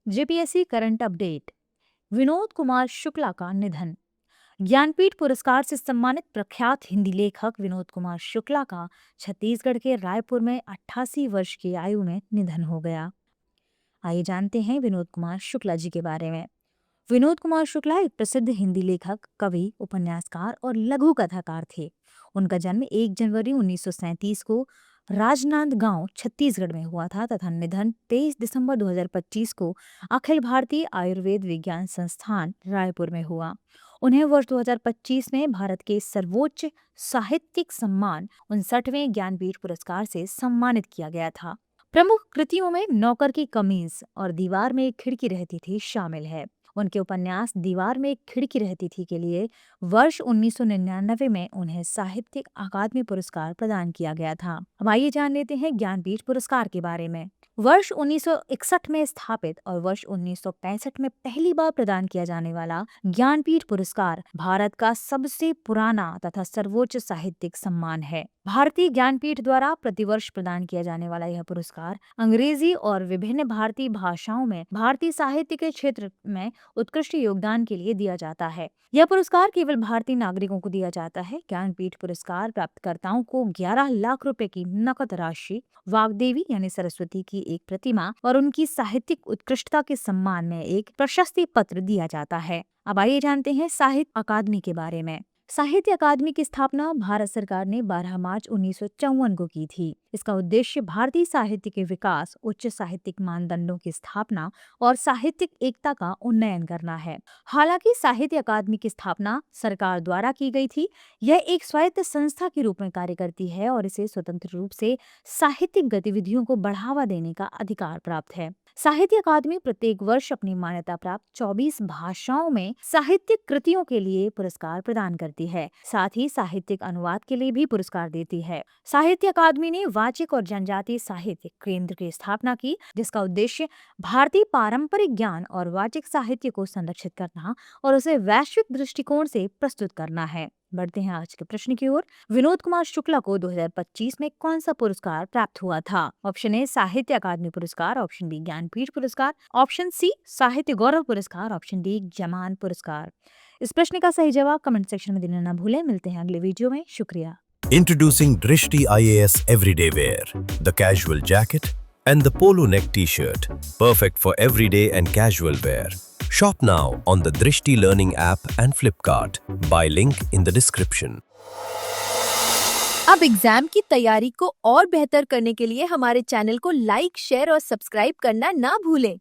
JPSC current update. Vinod Kumar Shukla का निधन। ज्ञानपीठ पुरस्कार से सम्मानित प्रख्यात हिंदी लेखक विनोद कुमार शुक्ला का छत्तीसगढ़ के रायपुर में 88 वर्ष की आयु में निधन हो गया। आइए जानते हैं विनोद कुमार शुक्ला जी के बारे में। विनोद कुमार शुक्ला एक प्रसिद्ध हिंदी लेखक, कवि, उपन्यासकार और लघु कथाकार थे। उनका जन्म 1 जनवरी 1937 को राजनांदगांव, छत्तीसगढ़ में हुआ था तथा निधन 23 दिसंबर 2025 को अखिल भारतीय आयुर्वेद विज्ञान संस्थान रायपुर में हुआ। उन्हें वर्ष 2025 में भारत के सर्वोच्च साहित्यिक सम्मान 59वें ज्ञानपीठ पुरस्कार से सम्मानित किया गया था। प्रमुख कृतियों में नौकर की कमीज और दीवार में एक खिड़की रहती थी शामिल है। उनके उपन्यास दीवार में एक खिड़की रहती थी के लिए वर्ष 1999 में उन्हें साहित्यिक अकादमी पुरस्कार प्रदान किया गया था। अब आइए जान लेते हैं ज्ञानपीठ पुरस्कार के बारे में। वर्ष 1961 में स्थापित और वर्ष 1965 में पहली बार प्रदान किया जाने वाला ज्ञानपीठ पुरस्कार भारत का सबसे पुराना तथा सर्वोच्च साहित्यिक सम्मान है। भारतीय ज्ञानपीठ द्वारा प्रतिवर्ष प्रदान किया जाने वाला यह पुरस्कार अंग्रेजी और विभिन्न भारतीय भाषाओं में भारतीय साहित्य के क्षेत्र में उत्कृष्ट योगदान के लिए दिया जाता है। यह पुरस्कार केवल भारतीय नागरिकों को दिया जाता है। ज्ञानपीठ पुरस्कार प्राप्तकर्ताओं को 11 लाख रुपए की नकद राशि, वाग्देवी यानी सरस्वती की एक प्रतिमा और उनकी साहित्यिक उत्कृष्टता के सम्मान में एक प्रशस्ति पत्र दिया जाता है। अब आइए जानते हैं साहित्य अकादमी के बारे में। साहित्य अकादमी की स्थापना भारत सरकार ने 12 मार्च 1954 को की थी। इसका उद्देश्य भारतीय साहित्य के विकास, उच्च साहित्यिक मानदंडों की स्थापना और साहित्यिक एकता का उन्नयन करना है। हालांकि साहित्य अकादमी की स्थापना सरकार द्वारा की गई थी। यह एक स्वायत्त संस्था के रूप में कार्य करती है और इसे स्वतंत्र रूप से साहित्यिक गतिविधियों को बढ़ावा देने का अधिकार प्राप्त है। साहित्य अकादमी प्रत्येक वर्ष अपनी मान्यता प्राप्त 24 भाषाओं में साहित्यिक कृतियों के लिए पुरस्कार प्रदान करती है। साथ ही साहित्यिक अनुवाद के लिए भी पुरस्कार देती है। साहित्य अकादमी ने वाचिक और जनजातीय साहित्य केंद्र की स्थापना की, जिसका उद्देश्य भारतीय पारंपरिक ज्ञान और वाचिक साहित्य को संरक्षित करना और उसे वैश्विक दृष्टिकोण से प्रस्तुत करना है। बढ़ते हैं आज के प्रश्न की ओर। विनोद कुमार शुक्ला को 2025 में कौन सा पुरस्कार प्राप्त हुआ था? ऑप्शन ए साहित्य अकादमी पुरस्कार, ऑप्शन बी ज्ञानपीठ पुरस्कार, ऑप्शन सी साहित्य गौरव पुरस्कार, ऑप्शन डी जमान पुरस्कार। इस प्रश्न का सही जवाब कमेंट सेक्शन में देना न भूलें। मिलते हैं अगले वीडियो में। शुक्रिया। Introducing Drishti IAS Everyday Wear, the casual jacket and the polo neck t-shirt, perfect for everyday and casual wear. Shop now on the Drishti Learning app and Flipkart. Buy link in the description. अब exam की तैयारी को और बेहतर करने के लिए हमारे चैनल को लाइक, शेयर और सब्सक्राइब करना ना भूलें।